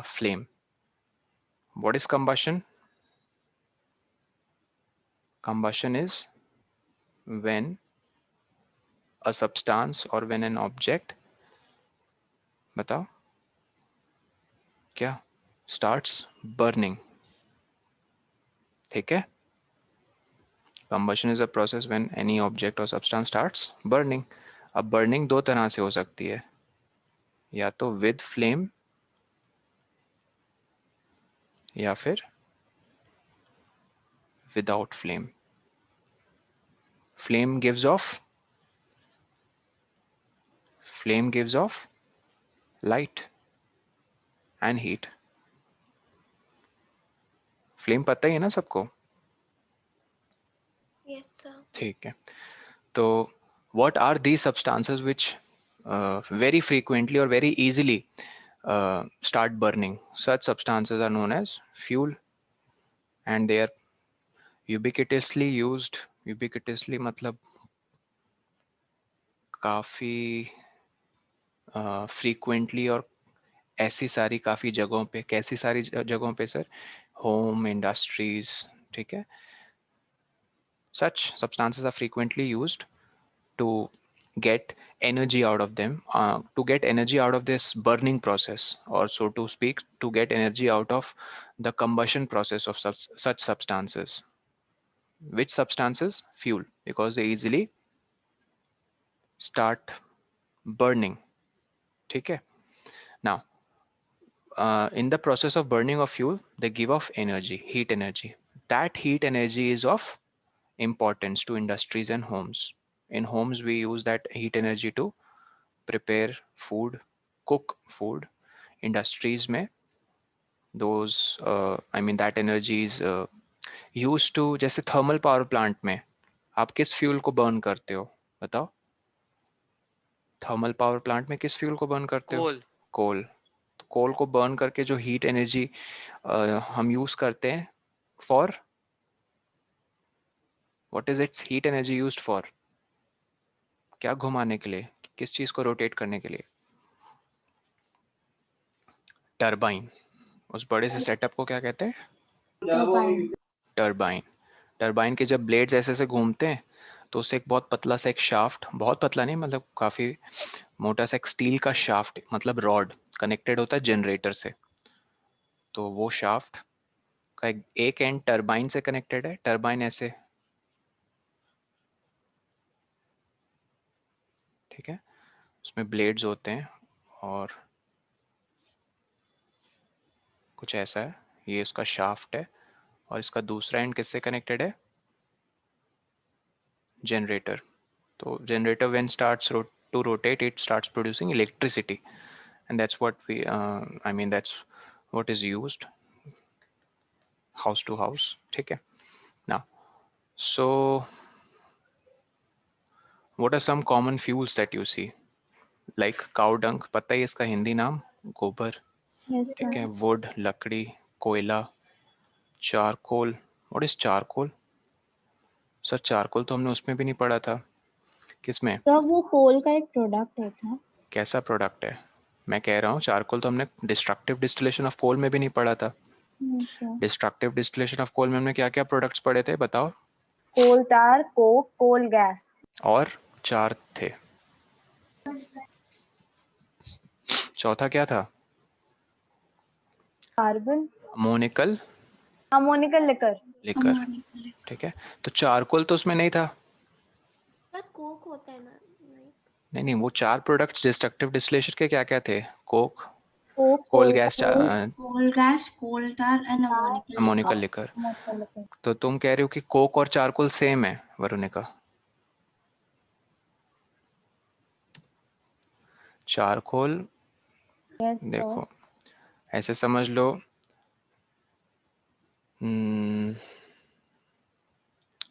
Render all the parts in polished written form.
flame. What is combustion? Combustion is when a substance or when an object, बताओ क्या, starts burning. ठीक है? Combustion is a process when any object or substance starts burning. अब burning दो तरह से हो सकती है, या तो with flame या फिर without flame. Flame gives off light and heat. Flame पता ही है ना सबको? Yes, sir. ठीक है. तो what are these substances which very frequently or very easily start burning? Such substances are known as fuel, and they are ubiquitously used. Ubiquitously मतलब काफी frequently और ऐसी सारी काफी जगहों पे, कैसी सारी जगहों पे सर? Home, industries, ठीक है? Such substances are frequently used to get energy out of them, to get energy out of this burning process, or so to speak, to get energy out of the combustion process of such substances. Which substances? Fuel, because they easily start burning. Okay. Now, in the process of burning of fuel, they give off energy, heat energy. That heat energy is of importance to industries and homes. In homes, we use that heat energy to prepare food, cook food. Industries में those I mean that energy is used to, जैसे thermal power plant में आप किस fuel को burn करते हो? बताओ. Thermal power plant में किस फ्यूल को बर्न करते हो? कोल. कोल. कोल को बर्न करके जो हीट एनर्जी हम यूज करते हैं for, what is it's heat energy used for? क्या घुमाने के लिए, किस चीज को रोटेट करने के लिए? टरबाइन. उस बड़े से सेटअप को क्या कहते हैं? टरबाइन. टरबाइन के जब ब्लेड्स ऐसे ऐसे घूमते हैं तो उससे एक बहुत पतला सा एक शाफ्ट, बहुत पतला नहीं मतलब काफी मोटा सा एक स्टील का शाफ्ट, मतलब रॉड कनेक्टेड होता है जनरेटर से. तो वो शाफ्ट का एक एंड टरबाइन से कनेक्टेड है. टरबाइन ऐसे, ठीक है, उसमें ब्लेड्स होते हैं और कुछ ऐसा है. ये उसका शाफ्ट है और इसका दूसरा एंड किससे कनेक्टेड है? जनरेटर. तो generator when starts to rotate, it starts producing electricity, and that's what we I mean that's what is used house to house. ठीक है. Now, so what are some common fuels that you see? Like cow dung, पता ही है इसका हिंदी नाम? गोबर. Yes, ठीक sir. है. Would, लकड़ी, कोयला, charcoal. What is charcoal? Sir charcoal तो हमने उसमें भी नहीं पढ़ा था. किसमें? तो वो कोल का एक प्रोडक्ट होता है. कैसा प्रोडक्ट है? मैं कह रहा हूँ चारकोल तो हमने डिस्ट्रक्टिव डिस्टिलेशन ऑफ कोल में भी नहीं पढ़ा था. Yes, sir. Destructive distillation of coal में हमने क्या क्या प्रोडक्ट्स पढ़े थे? बताओ. Coal tar, coke, coal gas. और 4 थे. चौथा क्या था? Carbon. Ammoniacal ammoniacal liquor. Liquor. ठीक है. तो चारकोल तो उसमें नहीं था. सर कोक होता है ना? नहीं। नहीं, वो 4 प्रोडक्ट्स डिस्ट्रक्टिव डिस्टिलेशन के क्या क्या थे? Coke, coke, coal gas, coal gas, coal tar and ammoniacal liquor. तो तुम कह रहे हो कि कोक और चारकोल सेम है वरुणिका? चारकोल देखो ऐसे समझ लो,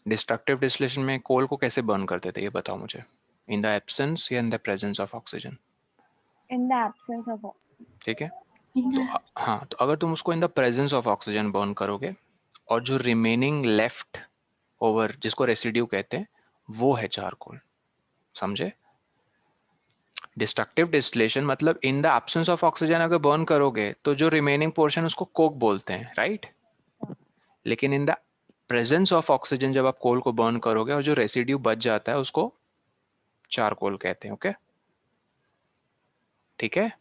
डिस्ट्रक्टिव डिस्टिलेशन में कोल को कैसे बर्न करते थे ये बताओ मुझे. इन द एब्सेंस या इन the presence of oxygen? In the absence of. ठीक है. तो हाँ, तो अगर तुम उसको इन the presence of oxygen burn करोगे और जो रिमेनिंग लेफ्ट ओवर जिसको रेसिड्यू कहते हैं वो है चारकोल. समझे? डिस्ट्रक्टिव डिस्टिलेशन मतलब in the absence of oxygen अगर बर्न करोगे तो जो रिमेनिंग पोर्शन उसको कोक बोलते हैं, राइट? लेकिन इन द प्रेजेंस ऑफ ऑक्सीजन जब आप कोल को बर्न करोगे और जो रेसिड्यू बच जाता है उसको चारकोल कहते हैं। ओके, ठीक है,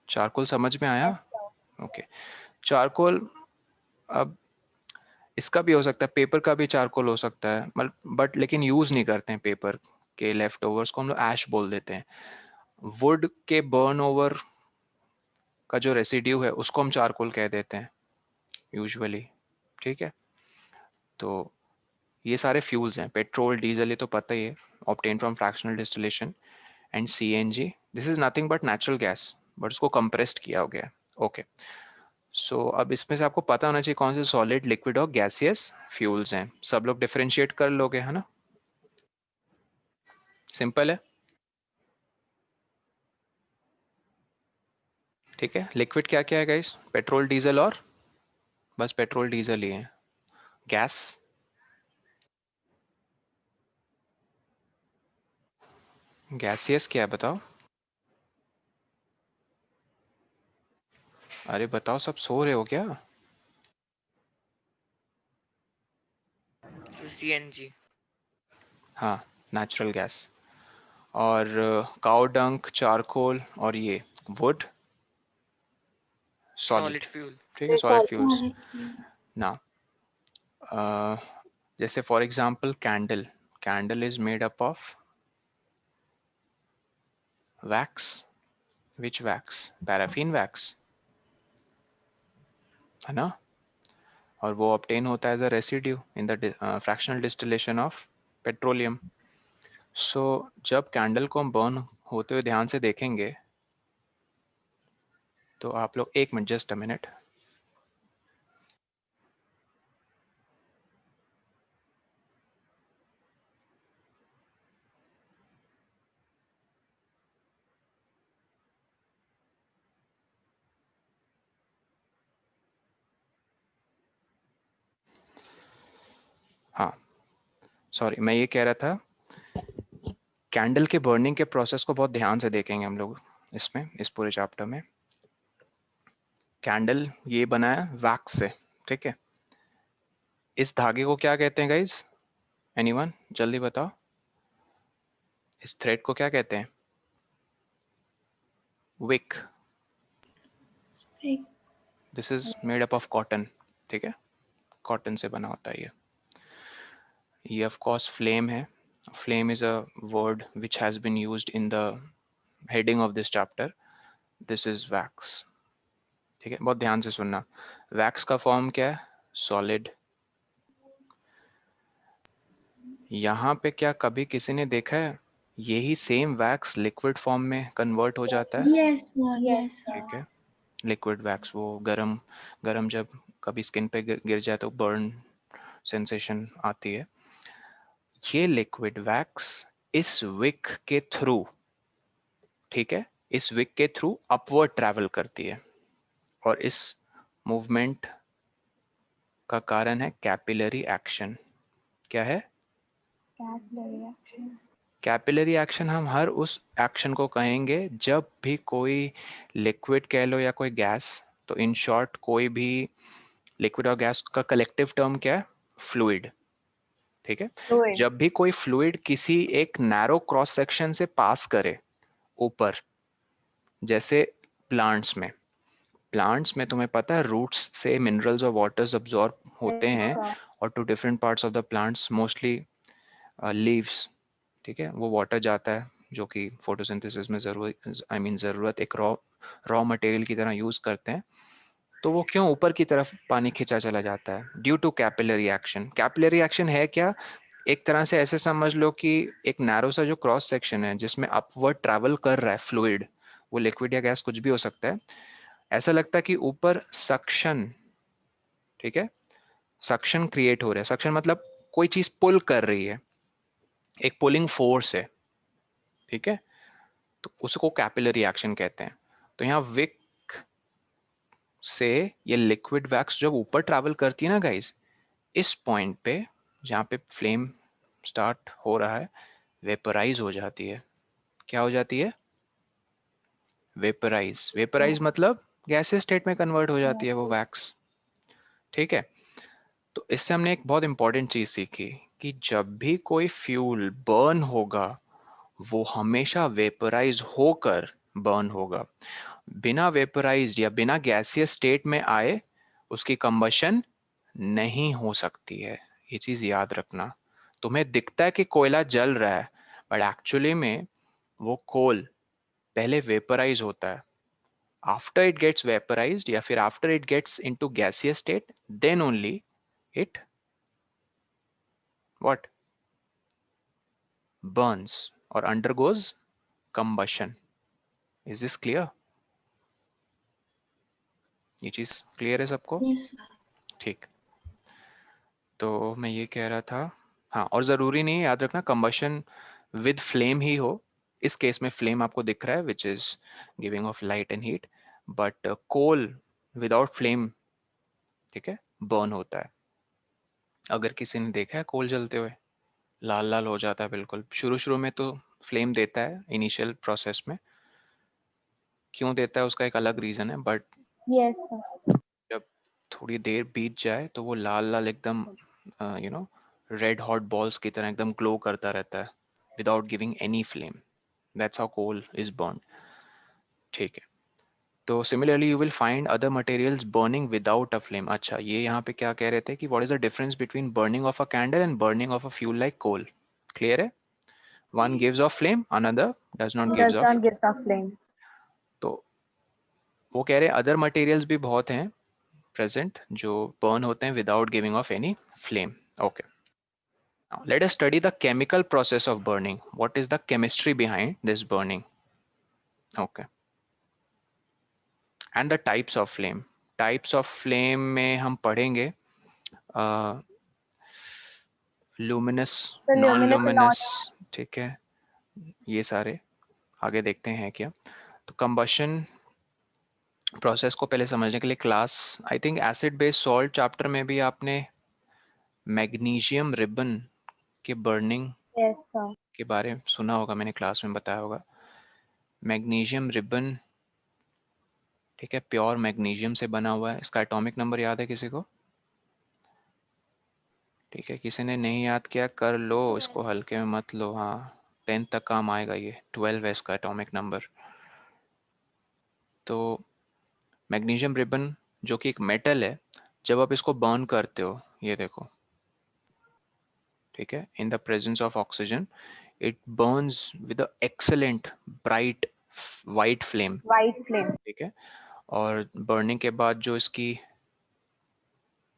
चारकोल समझ में आया? Yes, sir. ओके, चारकोल, अब इसका भी हो सकता है, पेपर का भी चारकोल हो सकता है, बट लेकिन यूज नहीं करते हैं पेपर के लेफ्ट ओवर्स को, हम लोग ऐश बोल देते हैं। वुड के बर्न ओवर का जो रेसिड्यू है उसको हम चारकोल कह देते हैं यूजुअली, ठीक है? तो ये सारे फ्यूल्स हैं, पेट्रोल, डीजल, ये तो पता ही है, obtain from fractional distillation, and CNG, this is nothing but natural gas, but उसको कंप्रेस्ड किया हो गया। ओके, सो अब इसमें से आपको पता होना चाहिए कौन से सॉलिड, लिक्विड और गैसियस फ्यूल्स हैं। सब लोग डिफरेंशिएट कर लोगे, है ना? सिंपल है, ठीक है। लिक्विड क्या क्या है गाइस? पेट्रोल, डीजल और बस पेट्रोल डीजल ही है। गैस, गैसियस क्या है बताओ? अरे बताओ, सब सो रहे हो क्या? CNG। हाँ, नेचुरल गैस। और काउ डंक, चारकोल और ये वुड, सॉलिड, सॉलिड फ्यूल। ठीक है, Yes, सॉलिड solid. फ्यूल्स। ना जैसे for example candle, candle is made up of wax, which wax? Paraffin wax, है ना? और वो ऑब्टेन होता है as a residue in the fractional distillation of petroleum. So जब कैंडल को हम बर्न होते हुए ध्यान से देखेंगे तो आप लोग, एक मिनट, जस्ट अ मिनट, हाँ सॉरी, मैं ये कह रहा था कैंडल के बर्निंग के प्रोसेस को बहुत ध्यान से देखेंगे हम लोग इसमें, इस पूरे चैप्टर में। कैंडल ये बना है वैक्स से, ठीक है? इस धागे को क्या कहते हैं गाइज? एनीवन जल्दी बताओ, इस थ्रेड को क्या कहते हैं? Wick. Wick. This is made up of cotton, ठीक है? कॉटन से बना होता है ये ऑफ कोर्स फ्लेम है। Flame is a word which has been used in the heading of this chapter. This is wax, ठीक है? बहुत ध्यान से सुनना, वैक्स का फॉर्म क्या है? सॉलिड। यहाँ पे क्या कभी किसी ने देखा है यही सेम वैक्स लिक्विड फॉर्म में कन्वर्ट हो जाता है? Yes, sir. Yes, Yes, sir. ठीक है, लिक्विड वैक्स, वो गरम गरम जब कभी स्किन पे गिर जाए तो बर्न सेंसेशन आती है। ये लिक्विड वैक्स इस विक के थ्रू, ठीक है, इस विक के थ्रू अपवर्ड ट्रैवल करती है, और इस मूवमेंट का कारण है कैपिलरी एक्शन। क्या है? capillary action. कैपिलरी एक्शन हम हर उस एक्शन को कहेंगे जब भी कोई लिक्विड कह लो या कोई गैस, तो इन शॉर्ट कोई भी लिक्विड और गैस का कलेक्टिव टर्म क्या है? फ्लूइड, ठीक है? Fluid. जब भी कोई फ्लूइड किसी एक नैरो क्रॉस सेक्शन से पास करे ऊपर, जैसे प्लांट्स में तुम्हें पता है रूट्स से मिनरल्स और वाटर्स अब्सॉर्ब होते Yes, हैं, sir. और to different parts of the plants, mostly leaves, ठीक है? वो वाटर जाता है जो कि फोटोसिंथेसिस में ज़रूरत एक रॉ मटेरियल की तरह यूज करते हैं। तो वो क्यों ऊपर की तरफ पानी खींचा चला जाता है? Due to capillary action. Capillary action है क्या? एक तरह से ऐसे समझ लो कि एक नैरो सा जो क्रॉस सेक्शन है जिसमें अपवर्ड ट्रैवल कर रहा है फ्लूइड, वो लिक्विड या गैस कुछ भी हो सकता है, ऐसा लगता है कि ऊपर सक्शन, ठीक है, सक्शन क्रिएट हो रहा है। सक्शन मतलब कोई चीज पुल कर रही है, एक पुलिंग फोर्स है, ठीक है? तो उसको कैपिलरी एक्शन कहते हैं। तो यहाँ विक से ये लिक्विड वैक्स जब ऊपर ट्रैवल करती है ना गाइस, इस पॉइंट पे जहाँ पे फ्लेम स्टार्ट हो रहा है, वेपराइज हो जाती है। क्या हो जाती है? वेपराइज। वेपराइज मतलब गैसियस स्टेट में कन्वर्ट हो जाती है वो वैक्स। ठीक है, तो इससे हमने एक बहुत इंपॉर्टेंट चीज सीखी कि जब भी कोई फ्यूल बर्न होगा वो हमेशा वेपराइज होकर बर्न होगा। बिना वेपराइज या बिना गैसियस स्टेट में आए उसकी कंबशन नहीं हो सकती है। ये चीज याद रखना। तुम्हें दिखता है कि कोयला जल रहा है, बट एक्चुअली में वो कोल पहले वेपराइज होता है। आफ्टर इट गेट्स वेपराइज्ड या फिर after it gets into gaseous state, then only it what burns or undergoes combustion. Is this clear? ये चीज क्लियर है सबको? Yes, sir. ठीक, तो मैं ये कह रहा था, हाँ, और जरूरी नहीं है, याद रखना कंबशन विद फ्लेम ही हो। इस केस में फ्लेम आपको दिख रहा है which is giving off light and heat, but coal without flame, ठीक है, बर्न होता है। अगर किसी ने देखा है कोल जलते हुए, लाल लाल हो जाता है बिल्कुल। शुरू शुरू में तो फ्लेम देता है इनिशियल प्रोसेस में, क्यों देता है उसका एक अलग रीजन है, बट Yes, sir. जब थोड़ी देर बीत जाए तो वो लाल लाल एकदम रेड हॉट बॉल्स की तरह एकदम ग्लो करता रहता है without giving any flame. That's how coal is burn. ठीक है, तो similarly you will find other materials burning without a flame. अच्छा, ये यहाँ पे क्या कह रहे थे कि what is the difference between burning of a candle and burning of a fuel like coal? Clear है? One gives off flame, another does not gives Does off. not give the flame. तो वो कह रहे हैं other materials भी बहुत हैं present जो बर्न होते हैं without giving of any flame. Okay, now let us study the chemical process of burning. What is the chemistry behind this burning? Okay, and the types of flame. Types of flame में हम पढ़ेंगे luminous, The non luminous and luminous, ठीक है, ये सारे आगे देखते हैं क्या। तो combustion प्रोसेस को पहले समझने के लिए class, I think acid based salt chapter में भी आपने मैग्नीशियम रिबन के बर्निंग yes, sir. के बारे में सुना होगा, मैंने क्लास में बताया होगा। मैग्नीशियम रिबन, ठीक है, प्योर मैग्नीशियम से बना हुआ है। इसका एटॉमिक नंबर याद है किसी को? ठीक है, किसी ने नहीं याद किया कर लो, इसको हल्के में मत लो। हाँ, 10 तक काम आएगा ये। 12 है इसका एटॉमिक नंबर। तो मैग्नीशियम रिबन जो कि एक मेटल है, जब आप इसको बर्न करते हो, ये देखो, ठीक है, इन the presence of oxygen it Burns with excellent bright white flame. White flame. ठीक है, और बर्निंग के बाद जो इसकी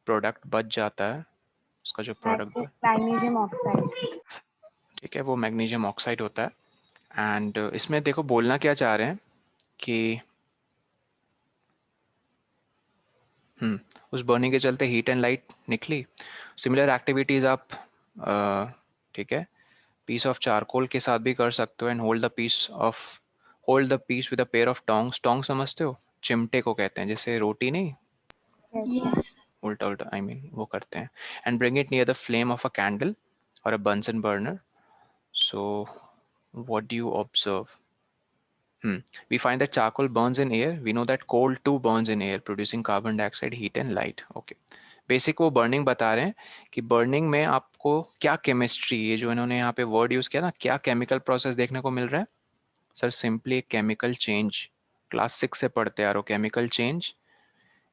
प्रोडक्ट बच जाता है, उसका जो प्रोडक्ट, Magnesium oxide. ठीक है, वो मैग्नीशियम ऑक्साइड होता है। एंड इसमें देखो बोलना क्या चाह रहे हैं कि उस बर्निंग के चलते हीट एंड लाइट निकली। सिमिलर एक्टिविटीज आप ठीक है पीस ऑफ चारकोल के साथ भी कर सकते हो। And hold the piece with a pair of tongs. Tong समझते हो? चिमटे को कहते हैं, जैसे रोटी नहीं, Yes, sir. Yes. उल्टा उल्टा आई मीन वो करते हैं। And bring it near the flame of a candle और a Bunsen burner. So what do you observe? We find that charcoal burns in air. We know that coal too burns in air, producing carbon dioxide, heat and light. Okay. Basic वो burning बता रहे हैं कि burning में आपको क्या chemistry, ये जो इन्होंने यहाँ पे वर्ड यूज किया ना, क्या केमिकल प्रोसेस देखने को मिल रहा है? सर सिंपली एक केमिकल चेंज। क्लास 6 से पढ़ते आ रहे हो, केमिकल चेंज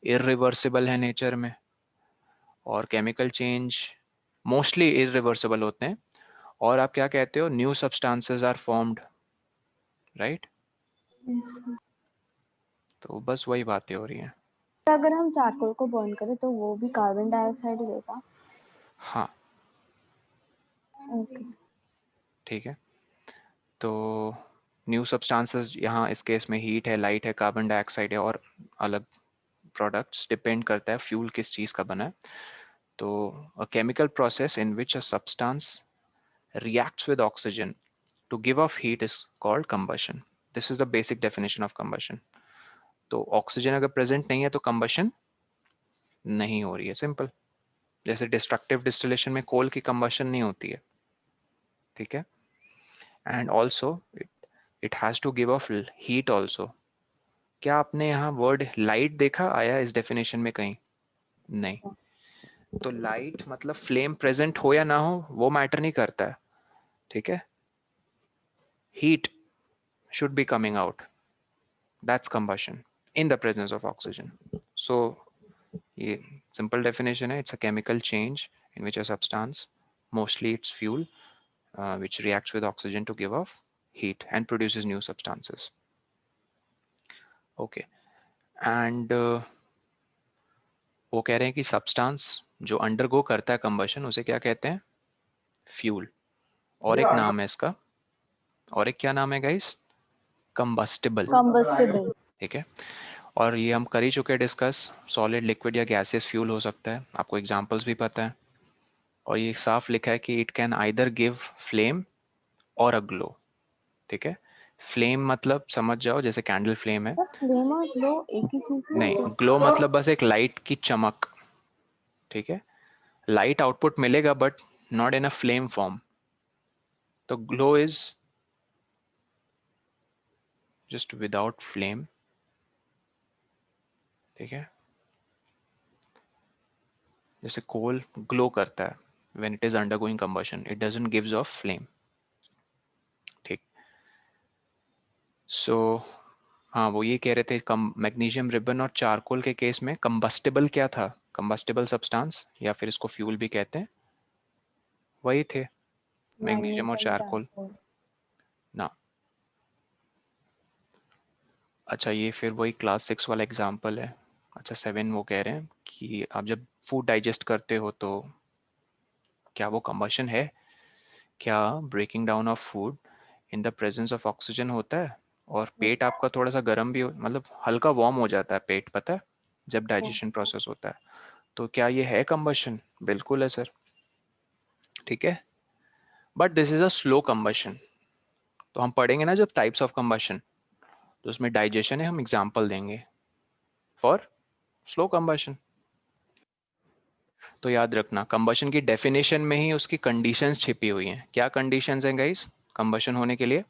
इरिवर्सिबल है नेचर में, और केमिकल चेंज मोस्टली इरिवर्सिबल होते हैं। और आप क्या कहते हो? New substances are formed, right? Yes, sir. तो बस वही बातें हो रही हैं। अगर हम चारकोल को बर्न करें तो वो भी कार्बन डाइऑक्साइड ही देगा। हाँ, ओके सर। ठीक है, तो न्यू सब्सटेंसेस यहाँ इस केस में हीट है, लाइट है, कार्बन डाइऑक्साइड है और अलग प्रोडक्ट्स, डिपेंड करता है फ्यूल किस चीज़ का बना है। तो a chemical process in which a substance reacts with oxygen to give off heat is called combustion. This is the basic definition of combustion. तो ऑक्सीजन अगर प्रेजेंट नहीं है तो कंबशन नहीं हो रही है, सिंपल। जैसे डिस्ट्रक्टिव डिस्टिलेशन में कोल की कंबशन नहीं होती है, ठीक है। and also it has to give off heat also. क्या आपने यहाँ वर्ड लाइट देखा आया इस डेफिनेशन में कहीं? नहीं. तो लाइट मतलब फ्लेम प्रेजेंट हो या ना हो वो मैटर नहीं करता है, ठीक है. Heat should be coming out. That's combustion in the presence of oxygen. So ये simple definition है. It's a chemical change in which a substance, mostly it's fuel, which reacts with oxygen to give off heat and produces new substances. Okay. And वो कह रहे हैं कि substance जो undergo करता है combustion उसे क्या कहते हैं? Fuel. और एक नाम है इसका, और एक क्या नाम है guys? Combustible. Combustible. ठीक है. और ये हम कर ही चुके हैं डिस्कस. सॉलिड, लिक्विड या गैसियस फ्यूल हो सकता है, आपको एग्जांपल्स भी पता है. और ये साफ लिखा है कि it can either give flame और अ ग्लो. ठीक है. फ्लेम मतलब समझ जाओ जैसे कैंडल फ्लेम है. फ्लेम और ग्लो एक ही चीज नहीं, ग्लो मतलब बस एक लाइट की चमक. ठीक है. लाइट आउटपुट मिलेगा but not in a flame form. तो glow is just without flame. ठीक है. जैसे कोल ग्लो करता है when it is undergoing combustion, it doesn't gives off flame. ठीक. सो हाँ, वो ये कह रहे थे कम मैग्नीशियम रिबन और चारकोल के केस में कंबस्टिबल क्या था? कंबस्टिबल सब्सटेंस या फिर इसको फ्यूल भी कहते हैं, वही थे मैग्नीशियम और चारकोल ना. अच्छा, ये फिर वही क्लास 6 वाला एग्जांपल है. अच्छा 7 वो कह रहे हैं कि आप जब फूड डाइजेस्ट करते हो तो क्या वो कंबशन है? क्या breaking down of food in the presence of oxygen होता है? और पेट आपका थोड़ा सा गर्म भी मतलब हल्का वार्म हो जाता है पेट, पता है, जब डाइजेशन प्रोसेस होता है. तो क्या ये है कंबशन? बिल्कुल है सर. ठीक है. But this is a slow combustion. तो हम पढ़ेंगे ना जब टाइप्स ऑफ कंबशन, तो उसमें डाइजेशन है, हम एग्जांपल देंगे फॉर स्लो कंबशन. तो याद रखना कंबशन की डेफिनेशन में ही उसकी कंडीशंस छिपी हुई हैं. क्या कंडीशंस हैं गाइस कंबशन होने के लिए?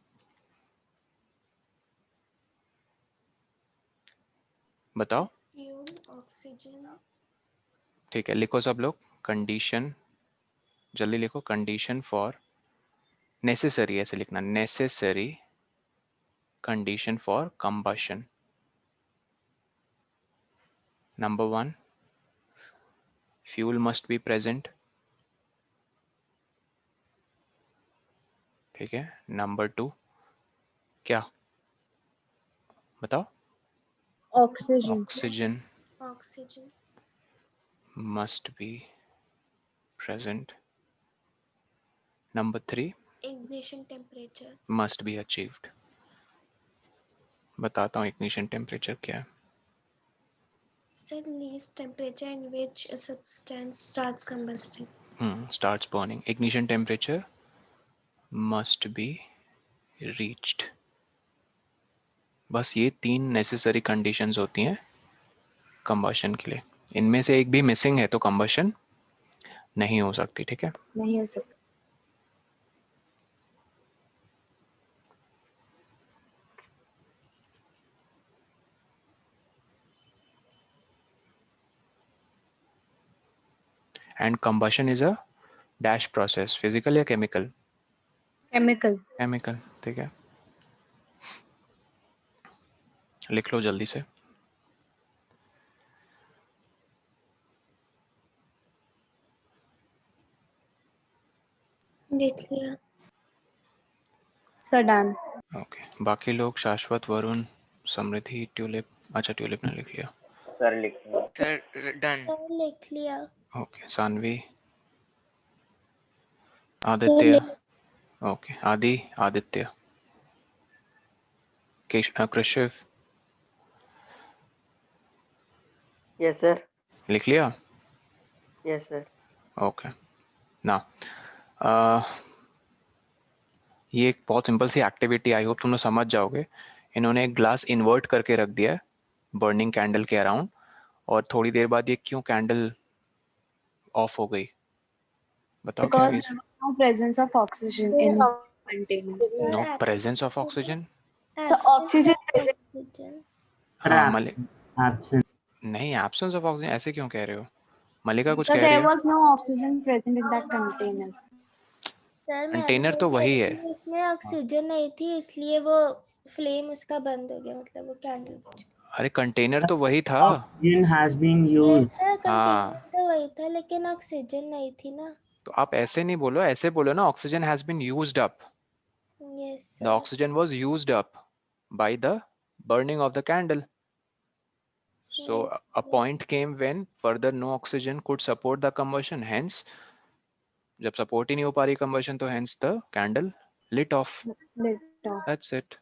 बताओ. Fuel, oxygen. ठीक है, लिखो सब लोग. कंडीशन, जल्दी लिखो. कंडीशन फॉर नेसेसरी, ऐसे लिखना, necessary condition for combustion. Number 1, fuel must be present. ठीक है. नंबर 2 क्या? बताओ. Oxygen. Oxygen oxygen. must be present. Number 3, ignition temperature. must be achieved. बताता हूँ इग्निशन टेम्परेचर क्या है. Set least temperature in which a substance starts combusting. Starts burning. Ignition temperature must be reached. बस ये 3 necessary conditions होती हैं combustion के लिए. इनमें से एक भी मिसिंग है तो कंबशन नहीं हो सकती. ठीक है. नहीं हो सकता. And combustion is a dash process, physical या केमिकल? केमिकल. केमिकल. ठीक है. लिख लो जल्दी से. देख लिया. सडान. ओके. बाकी लोग शाश्वत, वरुण, समृद्धि, ट्यूलिप. अच्छा ट्यूलिप ने लिख लिया. सर लिख लो. Sir done. लिख लिया. Okay. Saanvi, Aditya. Okay. Aadi, Aditya, Krishiv. Yes sir. लिख लिया. Yes sir. ओके. ना ये एक बहुत सिंपल सी एक्टिविटी, आई होप तुम लोग समझ जाओगे. इन्होंने एक ग्लास इन्वर्ट करके रख दिया है बर्निंग कैंडल के अराउंड, और थोड़ी देर बाद ये क्यों कैंडल ऑफ हो गई? बताओ क्या Because reason? there was no presence of oxygen in container. No presence of oxygen. So oxygen present. oxygen. हाँ मलिक, Absent. नहीं एब्सेंस ऑफ ऑक्सीजन ऐसे क्यों कह रहे हो? मलिका कुछ So कह रही there है। was no oxygen present in that container. Sir मैं कंटेनर तो वही है। इसमें ऑक्सीजन नहीं थी इसलिए वो फ्लेम उसका बंद हो गया, मतलब वो कैंडल। अरे कंटेनर तो वही था। Oxygen has been used. Sir container हाँ तो वही था लेकिन ऑक्सीजन नहीं थी ना। तो आप ऐसे नहीं बोलो, ऐसे बोलो ना, oxygen has been used up. Yes The oxygen was used up by the burning of the candle. So a point came when further no oxygen could support the combustion. Hence, जब support ही नहीं हो पा रही combustion तो hence the candle lit off. Lit off. That's it.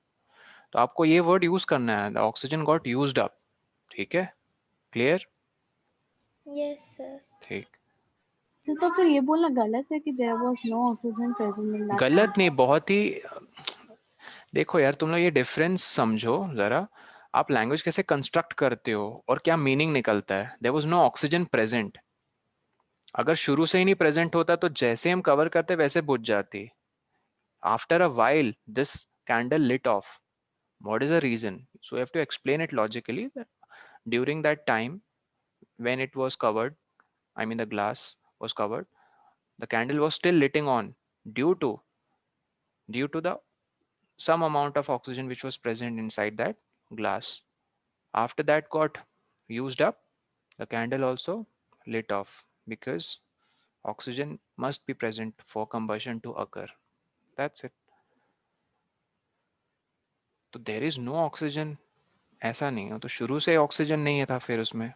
तो आपको ये word use करना है, the oxygen got used up. ठीक है? Clear? Yes sir. ठीक। तो फिर ये बोलना गलत है कि there was no oxygen present in that गलत container. नहीं, बहुत ही देखो यार, तुम लोग ये डिफरेंस समझो जरा। आप लैंग्वेज कैसे कंस्ट्रक्ट करते हो और क्या मीनिंग निकलता है। There was no oxygen present. अगर शुरू से ही नहीं प्रेजेंट होता तो जैसे हम कवर करते वैसे बुझ जाती। After a while this candle lit off. What is the reason? So you have to explain it logically. During that time when it was covered, I mean the glass was covered, the candle was still lighting on due to the some amount of oxygen which was present inside that glass. After that got used up, the candle also lit off because oxygen must be present for combustion to occur. That's it. तो there is no oxygen ऐसा नहीं है। तो शुरू से oxygen नहीं था, फिर उसमें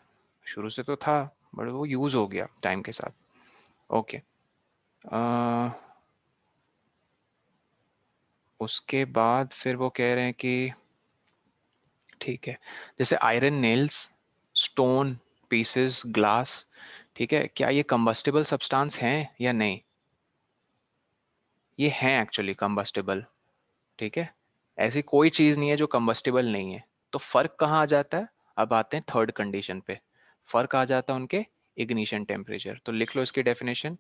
शुरू से तो था बट वो यूज हो गया टाइम के साथ। ओके उसके बाद फिर वो कह रहे हैं कि ठीक है, जैसे iron nails, stone pieces, glass, ठीक है, क्या ये कंबस्टिबल सब्सटेंस हैं या नहीं? ये हैं एक्चुअली कंबस्टिबल। ठीक है, ऐसी कोई चीज नहीं है जो कंबस्टिबल नहीं है। तो फर्क कहाँ आ जाता है? अब आते हैं थर्ड कंडीशन पे। फर्क आ जाता है उनके इग्निशन टेम्परेचर। तो लिख लो इसकी definition.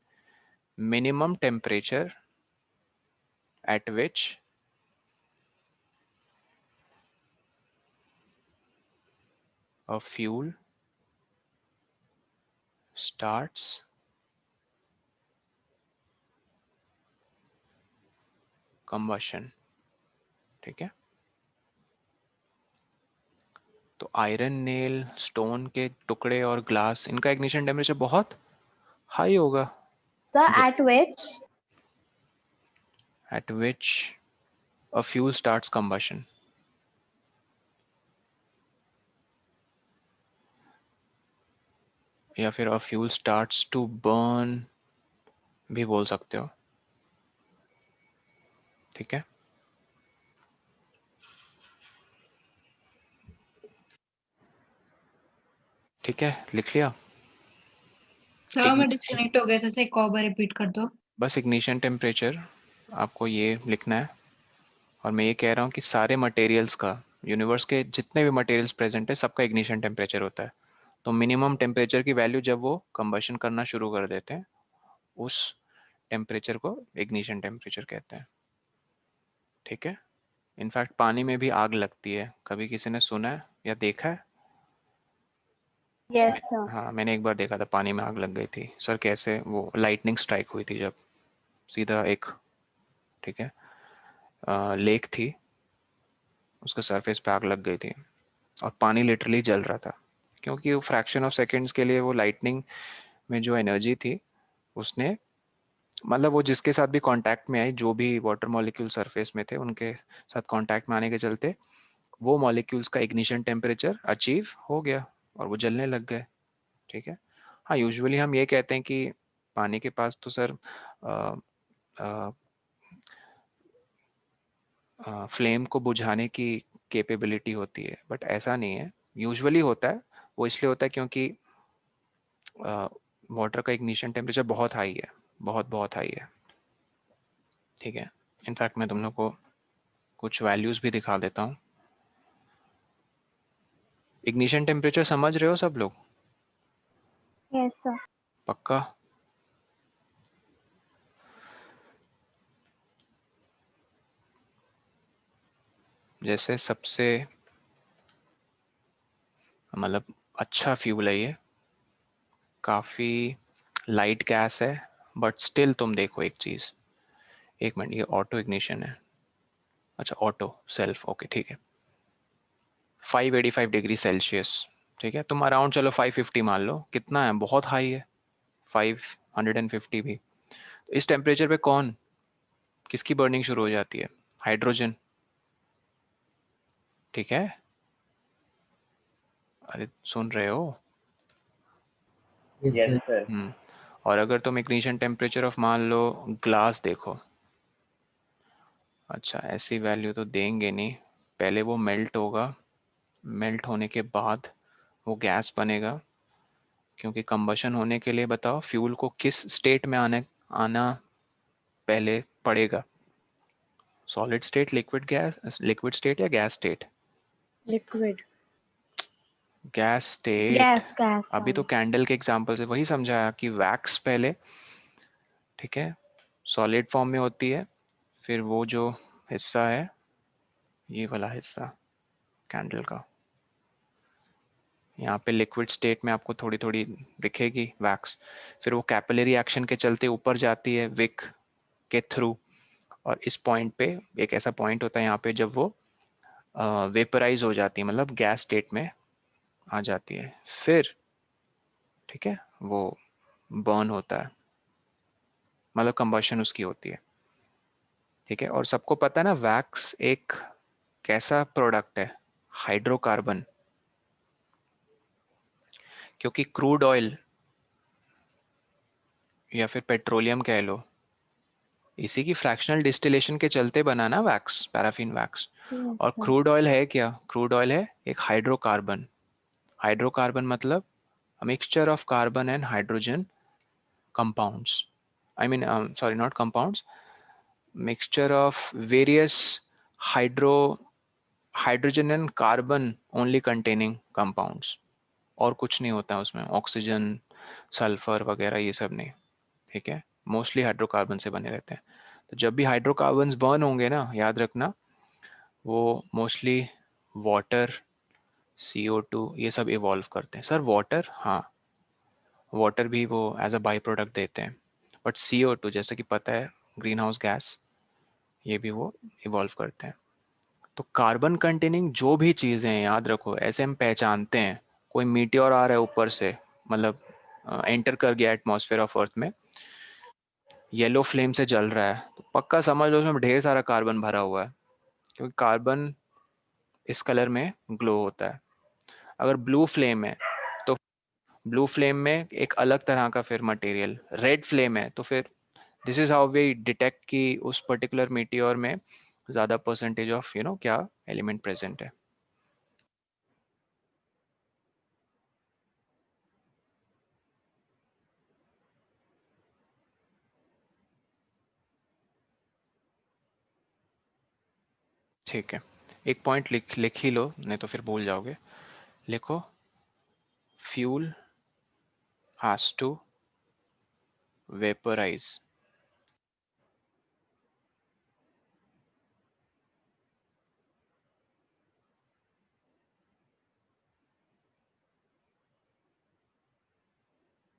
Minimum temperature at which a fuel starts combustion। ठीक है, तो आयरन नेल, स्टोन के टुकड़े और ग्लास, इनका इग्निशन टेम्परेचर बहुत हाई होगा। So The- at which at which a fuel starts combustion। या फिर a fuel starts to burn भी बोल सकते हो। ठीक है, ठीक है, लिख लिया। सर मैं डिस्कनेक्ट हो गया था, एक और बार रिपीट कर दो। बस इग्निशन टेम्परेचर आपको ये लिखना है। और मैं ये कह रहा हूँ कि सारे मटेरियल्स का, यूनिवर्स के जितने भी मटेरियल्स प्रेजेंट है, सबका इग्निशन टेम्परेचर होता है। तो मिनिमम टेम्परेचर की वैल्यू जब वो कंबशन करना शुरू कर देते हैं, उस टेम्परेचर को इग्निशन टेम्परेचर कहते हैं। ठीक है, इनफैक्ट पानी में भी आग लगती है, कभी किसी ने सुना है या देखा है? yes sir. हाँ, मैंने एक बार देखा था, पानी में आग लग गई थी। सर कैसे? वो लाइटनिंग स्ट्राइक हुई थी जब सीधा एक, ठीक है, लेक थी, उसके सरफेस पे आग लग गई थी और पानी लिटरली जल रहा था, क्योंकि वो फ्रैक्शन ऑफ सेकेंड्स के लिए वो लाइटनिंग में जो एनर्जी थी उसने, मतलब वो जिसके साथ भी कांटेक्ट में आई, जो भी वाटर मॉलिक्यूल सरफेस में थे उनके साथ कांटेक्ट में आने के चलते वो मॉलिक्यूल्स का इग्निशन टेम्परेचर अचीव हो गया और वो जलने लग गए। ठीक है, हाँ, यूजुअली हम ये कहते हैं कि पानी के पास तो सर फ्लेम को बुझाने की कैपेबिलिटी होती है, बट ऐसा नहीं है। यूजुअली होता है, वो इसलिए होता है क्योंकि वाटर का इग्निशन टेम्परेचर बहुत हाई है, बहुत बहुत हाई है। ठीक है, इनफैक्ट मैं तुम लोग को कुछ वैल्यूज भी दिखा देता हूँ। इग्निशन टेम्परेचर समझ रहे हो सब लोग? Yes sir. पक्का? जैसे सबसे मतलब अच्छा फ्यूल है ये, काफी लाइट गैस है, बट स्टिल तुम देखो एक चीज, एक मिनट, ये ऑटो इग्निशन है, अच्छा ऑटो सेल्फ, ओके ठीक है, 585 डिग्री सेल्सियस, ठीक है, तुम अराउंड चलो 550 मान लो, कितना है, बहुत हाई है 550 भी। तो इस टेम्परेचर पे कौन, किसकी बर्निंग शुरू हो जाती है, हाइड्रोजन, ठीक है, अरे सुन रहे हो, Yes, Yes, sir. sir. और अगर तुम इग्निशन टेम्परेचर ऑफ मान लो ग्लास देखो, अच्छा ऐसी वैल्यू तो देंगे नहीं, पहले वो मेल्ट होगा, मेल्ट होने के बाद वो गैस बनेगा, क्योंकि कंबशन होने के लिए बताओ फ्यूल को किस स्टेट में आना पहले पड़ेगा, solid state, liquid gas, liquid state या gas state, liquid, gas state. Gas gas अभी तो सॉरी। कैंडल के एग्जांपल से वही समझाया कि वैक्स पहले, ठीक है, सॉलिड फॉर्म में होती है, फिर वो जो हिस्सा है, ये वाला हिस्सा कैंडल का, यहाँ पे लिक्विड स्टेट में आपको थोड़ी थोड़ी दिखेगी वैक्स, फिर वो कैपिलरी एक्शन के चलते ऊपर जाती है विक के थ्रू, और इस पॉइंट पे एक ऐसा पॉइंट होता है यहाँ पे जब वो वेपराइज हो जाती है, मतलब गैस स्टेट में आ जाती है, फिर ठीक है वो बर्न होता है, मतलब कंबशन उसकी होती है, ठीक है। और सबको पता है ना वैक्स एक कैसा प्रोडक्ट है, हाइड्रोकार्बन, क्योंकि क्रूड ऑयल या फिर पेट्रोलियम कह लो, इसी की फ्रैक्शनल डिस्टिलेशन के चलते बना ना वैक्स, पैराफिन वैक्स। यस और सर। क्रूड ऑयल है क्या, क्रूड ऑयल है एक हाइड्रोकार्बन, हाइड्रोकार्बन मतलब a mixture of carbon and hydrogen compounds, I mean sorry not compounds, mixture of various hydro hydrogen and carbon only containing compounds, और कुछ नहीं होता है उसमें, ऑक्सीजन सल्फर वगैरह ये सब नहीं, ठीक है, मोस्टली हाइड्रोकार्बन से बने रहते हैं। तो जब भी हाइड्रोकार्बन्स बर्न होंगे ना, याद रखना वो मोस्टली वाटर, CO2 ये सब इवॉल्व करते हैं। सर वाटर, हाँ वाटर भी वो एज अ बाई प्रोडक्ट देते हैं, बट CO2 जैसे कि पता है ग्रीन हाउस गैस, ये भी वो इवॉल्व करते हैं। तो कार्बन कंटेनिंग जो भी चीज़ें हैं याद रखो, ऐसे हम पहचानते हैं, कोई मीटियोर आ रहा है ऊपर से, मतलब एंटर कर गया एटमॉस्फेयर ऑफ अर्थ में, येलो फ्लेम से जल रहा है, तो पक्का समझ लो उसमें ढेर सारा कार्बन भरा हुआ है, क्योंकि कार्बन इस कलर में ग्लो होता है। अगर ब्लू फ्लेम है तो ब्लू फ्लेम में एक अलग तरह का फिर मटेरियल, रेड फ्लेम है तो फिर this is how we detect कि उस पर्टिकुलर मीटियोर में ज्यादा परसेंटेज ऑफ क्या एलिमेंट प्रेजेंट है। ठीक है, एक पॉइंट लिख ही लो, नहीं तो फिर भूल जाओगे, लिखो fuel has to vaporize,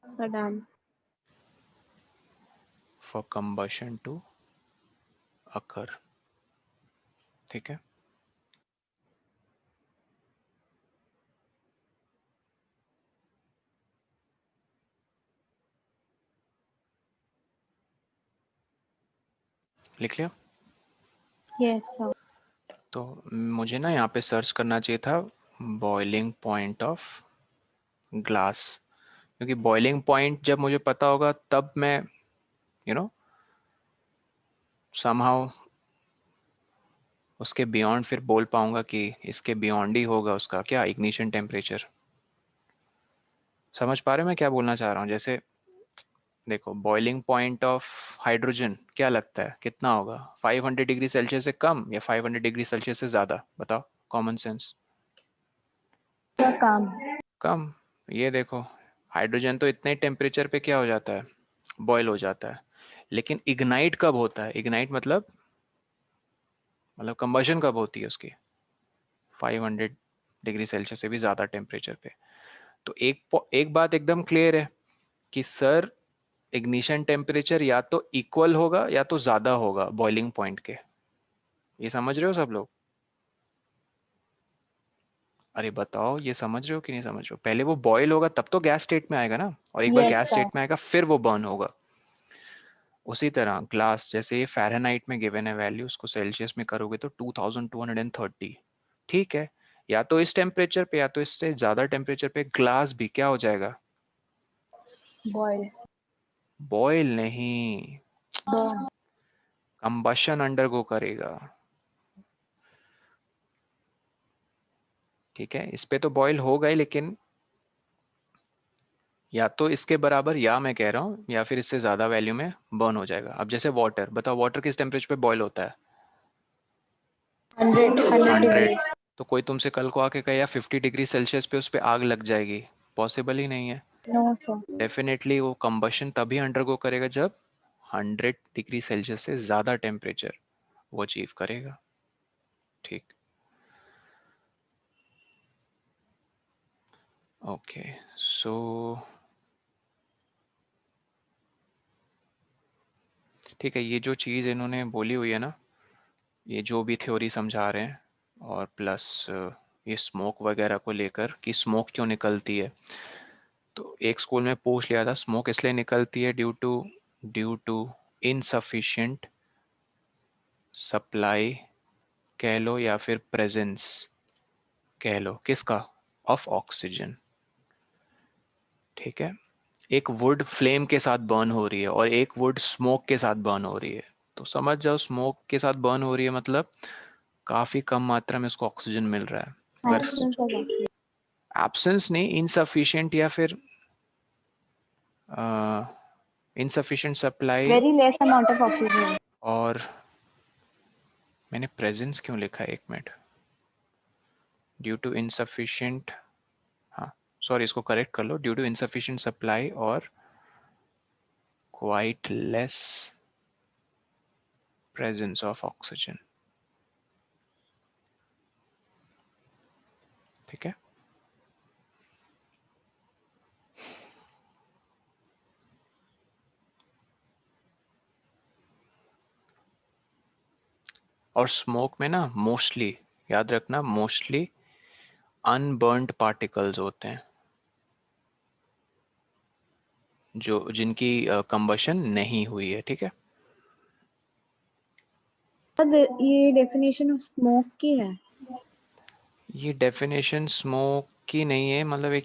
sir done. For combustion to occur, ठीक है। लिख लिया। Yes sir. तो मुझे ना यहाँ पे सर्च करना चाहिए था बॉइलिंग पॉइंट ऑफ ग्लास, क्योंकि बॉइलिंग पॉइंट जब मुझे पता होगा तब मैं यू नो समहाउ उसके बियॉन्ड फिर बोल पाऊंगा कि इसके बियॉन्ड ही होगा उसका क्या इग्निशन टेम्परेचर। समझ पा रहे हो मैं क्या बोलना चाह रहा हूँ, जैसे देखो बॉइलिंग पॉइंट ऑफ हाइड्रोजन क्या लगता है कितना होगा, 500 डिग्री सेल्सियस से कम या 500 डिग्री सेल्सियस से ज्यादा, बताओ कॉमन सेंस। सर काम। कम। ये देखो हाइड्रोजन तो इतने टेम्परेचर पे क्या हो जाता है, बॉयल हो जाता है, लेकिन इग्नाइट कब होता है, इग्नाइट मतलब कंबशन कब होती है उसकी, 500 डिग्री सेल्सियस से भी ज़्यादा टेम्परेचर पे। तो एक बात एकदम क्लियर है कि सर इग्निशन टेम्परेचर या तो इक्वल होगा या तो ज़्यादा होगा बॉइलिंग पॉइंट के। ये समझ रहे हो सब लोग? अरे बताओ, ये समझ रहे हो कि नहीं समझ रहे हो? पहले वो बॉयल होगा तब तो गैस स्टेट में आएगा ना, और एक बार Yes, गैस sir. स्टेट में आएगा फिर वो बर्न होगा। उसी तरह ग्लास, जैसे ये फ़ारेनहाइट में गिवन है वैल्यू, उसको सेल्सियस में करोगे तो 2230, ठीक है। या तो इस टेम्परेचर पे या तो इससे ज़्यादा टेम्परेचर पे ग्लास भी क्या हो जाएगा? Boil. बॉयल नहीं, Burn. कंबशन अंडरगो करेगा। ठीक है, इस पे तो बॉयल होगा ही, लेकिन या तो इसके बराबर, या मैं कह रहा हूँ या फिर इससे ज़्यादा वैल्यू में बर्न हो जाएगा। अब जैसे वाटर, बताओ वाटर किस टेम्परेचर पे बॉयल होता है? 100 100। degree. तो कोई तुमसे कल को आके कहे या 50 डिग्री सेल्सियस पे उस पे आग लग जाएगी, पॉसिबल ही नहीं है। No, sir. डेफिनेटली वो कंबशन तभी अंडरगो करेगा जब 100 डिग्री सेल्सियस से ज़्यादा टेम्परेचर वो अचीव करेगा। ठीक, ओके। सो ठीक है, ये जो चीज़ इन्होंने बोली हुई है ना, ये जो भी थ्योरी समझा रहे हैं, और प्लस ये स्मोक वगैरह को लेकर कि स्मोक क्यों निकलती है, तो एक स्कूल में पूछ लिया था स्मोक इसलिए निकलती है ड्यू टू इनसफिशिएंट सप्लाई कह लो, या फिर प्रेजेंस कह लो, किसका? Of oxygen. ठीक है, एक वुड फ्लेम के साथ बर्न हो रही है और एक वुड स्मोक के साथ बर्न हो रही है, तो समझ जाओ स्मोक के साथ बर्न हो रही है मतलब काफी कम मात्रा में उसको ऑक्सीजन मिल रहा है। अगर Absence of oxygen. एब्सेंस नहीं, इनसफिशिएंट या फिर insufficient supply, Very less amount of oxygen. और मैंने प्रेजेंस क्यों लिखा है, एक मिनट, ड्यू टू इनसफिशिएंट, हाँ सॉरी, इसको करेक्ट कर लो, ड्यू टू इनसफिशिएंट सप्लाई और quite less presence of oxygen. ठीक है, और स्मोक में ना मोस्टली, याद रखना, मोस्टली अनबर्न्ड पार्टिकल्स होते हैं, जो जिनकी कंबशन नहीं हुई है। ठीक है, ये डेफिनेशन ऑफ स्मोक की है। ये डेफिनेशन स्मोक की नहीं है, मतलब एक,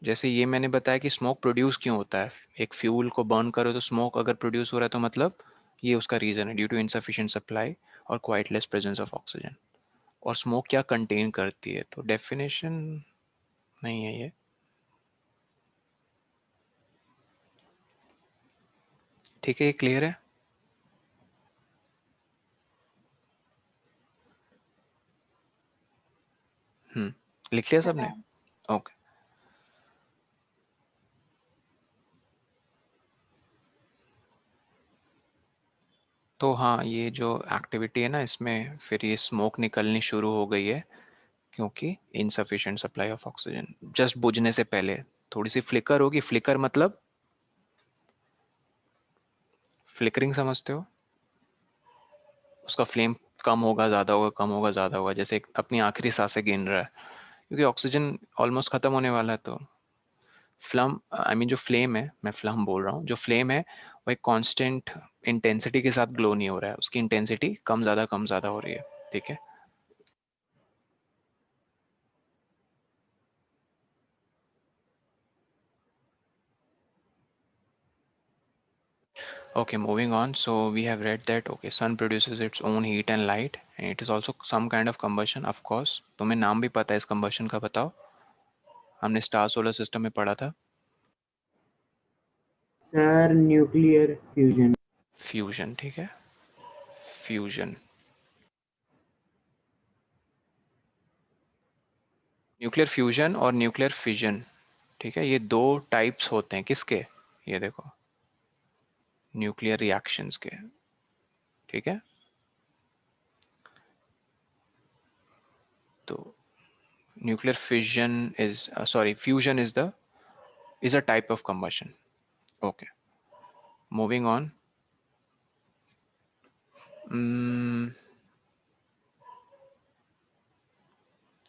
जैसे ये मैंने बताया कि स्मोक प्रोड्यूस क्यों होता है, एक फ्यूल को बर्न करो तो स्मोक अगर प्रोड्यूस हो रहा है तो मतलब ये उसका रीजन है, ड्यू टू इनसफिशिएंट सप्लाई और quite less presence of oxygen. और स्मोक क्या कंटेन करती है, तो डेफिनेशन नहीं है ये। ठीक है, ये क्लियर है? लिख लिया सबने? ओके। तो हाँ, ये जो एक्टिविटी है ना, इसमें फिर ये स्मोक निकलनी शुरू हो गई है क्योंकि insufficient supply of oxygen. Just बुझने से पहले थोड़ी सी फ्लिकर होगी, फ्लिकर मतलब फ्लिकरिंग, समझते हो? उसका फ्लेम कम होगा, ज़्यादा होगा, कम होगा, ज़्यादा होगा, जैसे अपनी आखिरी सांसें गिन रहा है, क्योंकि ऑक्सीजन ऑलमोस्ट ख़त्म होने वाला है। तो फ्लम, आई मीन जो फ्लेम है, मैं फ्लम बोल रहा हूँ, जो फ्लेम है वो एक कांस्टेंट इंटेंसिटी के साथ ग्लो नहीं हो रहा है, उसकी इंटेंसिटी कम ज़्यादा हो रही है। ठीक है, okay, moving on. So we have read that okay, sun produces its own heat and light, and it is also some kind of combustion, of course. तुम्हें नाम भी पता है इस combustion का, बताओ, हमने स्टार सोलर सिस्टम में पढ़ा था। Sir nuclear fusion. फ्यूजन, ठीक है, फ्यूजन, न्यूक्लियर फ्यूजन और न्यूक्लियर फिजन। ठीक है, ये दो टाइप्स होते हैं किसके, ये देखो, न्यूक्लियर रिएक्शंस के। ठीक है, तो nuclear fission is fusion is a type of combustion. Okay, moving on.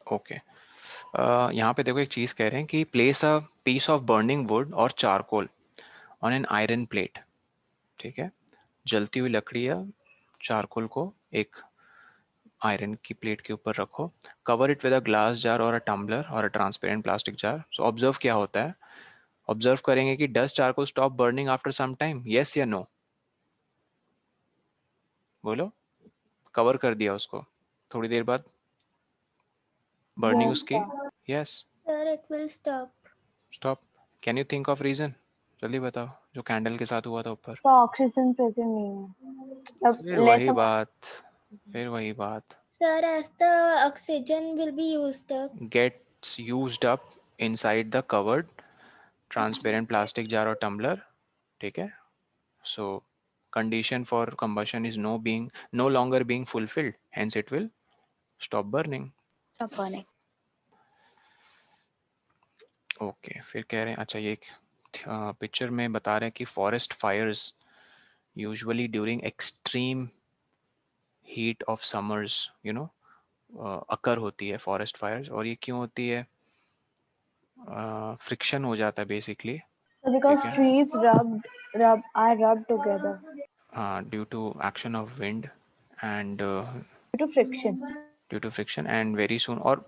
Okay यहाँ पे देखो एक चीज कह रहे हैं कि place a piece of burning wood और charcoal on an iron plate. ठीक है, जलती हुई लकड़ी या चारकोल को एक आयरन की प्लेट के ऊपर रखो. Cover it with a glass jar और अ टम्बलर और a transparent plastic jar. So observe क्या होता है, ऑब्जर्व करेंगे कि does charcoal stop burning after some time, yes या नो? बोलो. कवर कर दिया उसको, थोड़ी देर बाद बर्निंग Won't उसकी. stop. Yes, Sir, it will stop. Stop. Can you think of reason? जल्दी बताओ, जो कैंडल के साथ हुआ था ऊपर. तो ऑक्सीजन प्रेजेंट नहीं है, अब फिर लेस वही अमाउंट. बात, फिर वही बात. Sir, as the oxygen will be used up. Gets used up inside the covered transparent plastic jar or tumbler. ठीक है, so condition for combustion is no longer being fulfilled, hence it will stop burning. Stop burning. Okay, फिर कह रहे हैं, अच्छा ये picture में बता रहे हैं कि forest fires usually during extreme heat of summers occur होती है फॉरेस्ट फायर्स. और ये क्यों होती है? फ्रिक्शन हो जाता है बेसिकली. So because ठीक है, trees are rubbed together due to action of wind and due to friction. Due to friction and very soon. और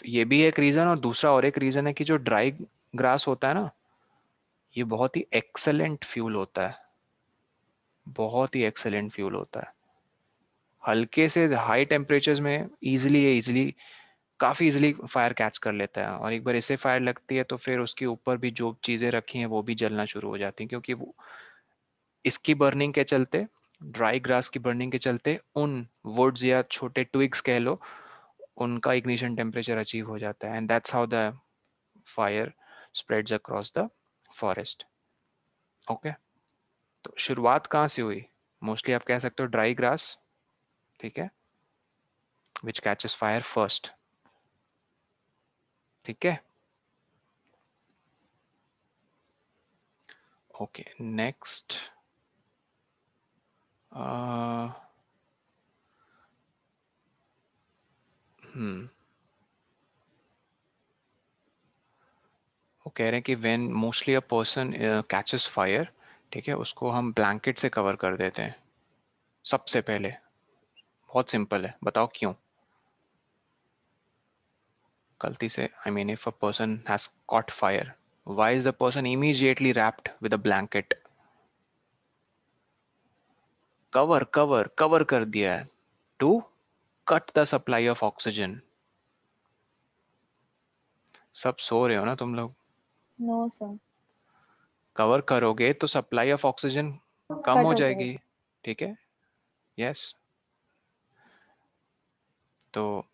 ये भी एक रीजन, और दूसरा और एक रीजन है कि जो ड्राई ग्रास होता है ना, ये बहुत ही एक्सेलेंट फ्यूल होता है, बहुत ही एक्सेलेंट फ्यूल होता है. हल्के से हाई टेम्परेचर्स में इजीली काफी इजीली फायर कैच कर लेता है. और एक बार इसे फायर लगती है तो फिर उसके ऊपर भी जो चीजें रखी हैं वो भी जलना शुरू हो जाती हैं, क्योंकि वो इसकी बर्निंग के चलते, ड्राई ग्रास की बर्निंग के चलते उन वुड्स या छोटे ट्विग्स कह लो, उनका इग्निशन टेम्परेचर अचीव हो जाता है. And that's how the fire spreads across the forest. Okay, तो शुरुआत कहाँ से हुई? मोस्टली आप कह सकते हो ड्राई ग्रास. ठीक है, विच कैचेस फायर फर्स्ट. ठीक है, ओके, नेक्स्ट. वो कह रहे हैं कि when mostly a person catches fire, ठीक है, उसको हम ब्लैंकेट से कवर कर देते हैं सबसे पहले. बहुत सिंपल है, बताओ क्यों? गलती से, I mean if a person has caught fire, why is the person immediately wrapped with a blanket? Cover कर दिया है to cut the supply of oxygen. सब सो रहे हो ना तुम लोग? No sir. कवर करोगे तो supply of oxygen come Cut हो हो जाएगी. जाएगा. ठीक है, यस. तो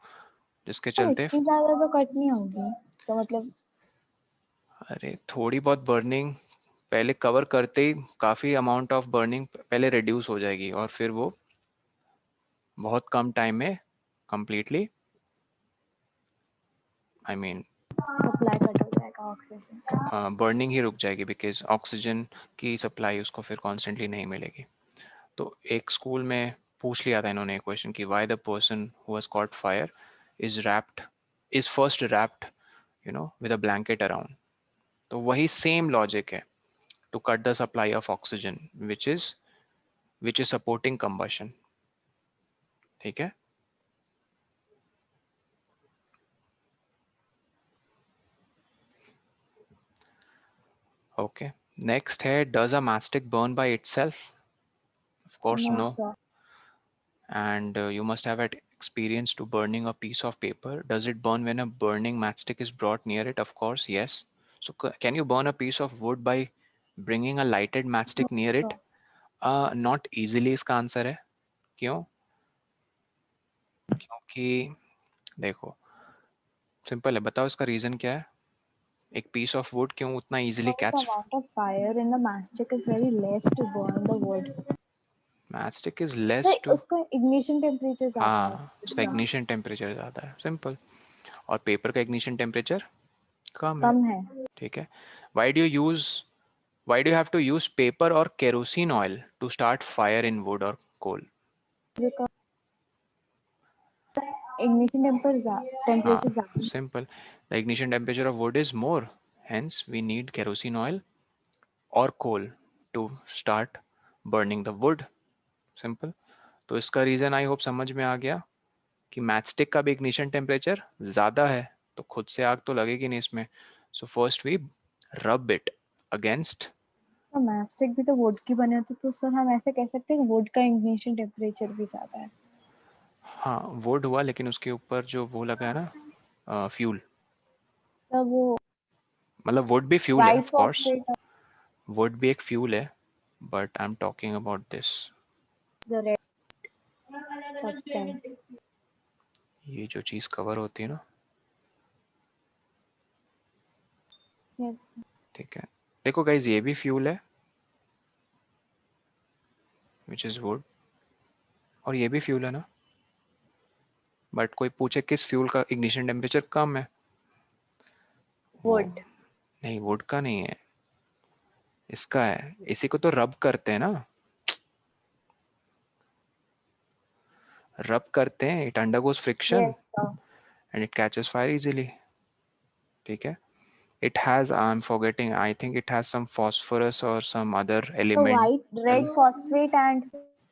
जिसके पर चलते, इतनी ज्यादा तो कट नहीं होगी, तो मतलब अरे थोड़ी बहुत बर्निंग पहले कवर करते ही काफी अमाउंट ऑफ बर्निंग पहले रिड्यूस हो जाएगी, और फिर वो बहुत कम टाइम में completely, I mean supply cut हो जाएगा ऑक्सीजन का. बर्निंग ही रुक जाएगी, बिकॉज ऑक्सीजन की सप्लाई उसको फिर कॉन्स्टेंटली नहीं मिलेगी. तो एक स्कूल में पूछ लिया था इन्होंने क्वेश्चन कि why the person who has caught fire is first wrapped with a blanket around. तो वही सेम लॉजिक है, to cut the supply of oxygen which is supporting combustion. ठीक है, ओके. नेक्स्ट है, does a matchstick burn by itself? Of course No no. sir. And you must have had experience to burning a piece of paper. Does it burn when a burning matchstick is brought near it? Of course, yes. So can you burn a piece of wood by bringing a lighted matchstick near it? Sure. Not easily इसका answer है. क्यों? क्योंकि देखो, simple है, बताओ इसका reason क्या है? एक पीस ऑफ वुड क्यों उतना easily Because the catch? amount of fire in the matchstick is very less to burn the wood. Matchstick is तो लेस टू, उसका ignition temperature ज्यादा है हाँ उसका उसका. इग्निशन टेम्परेचर ज़्यादा है, सिंपल. और पेपर का इग्निशन टेम्परेचर कम है, कम है। ठीक है। Why do you have to use paper or kerosene oil to start fire in wood or coal? Ignition temperature ज्यादा है। Simple. The ignition temperature of wood is more. Hence, we need kerosene oil or coal to start burning the wood. Simple. तो इसका reason I hope समझ में आ गया कि matchstick का भी इग्निशन टेम्परेचर ज्यादा है, तो खुद से आग तो लगेगी नहीं इसमें. So first we rub it against. तो मैचस्टिक भी तो वुड की बने होते, तो सर हम ऐसे कह सकते हैं कि वुड का इग्निशन टेम्परेचर भी ज्यादा है। हाँ, वुड हुआ, लेकिन उसके ऊपर जो वो लगा है ना, फ्यूल, सर वो मतलब वुड भी फ्यूल है white of course, phosphate would भी एक फ्यूल है, but I am talking about this. The red substance. ये जो चीज कवर होती है ना, यस ठीक है. देखो गाइज, ये भी फ्यूल है विच इज वुड, और ये भी फ्यूल है ना, बट कोई पूछे किस फ्यूल का इग्निशन टेम्परेचर कम है? वुड। नहीं, वुड का नहीं है, इसका है. इसी को तो रब करते हैं ना, रब करते हैं, it undergoes friction yes sir. And it catches fire easily, ठीक है. It has, I'm forgetting, I think it has some phosphorus or some other तो element. White red phosphate and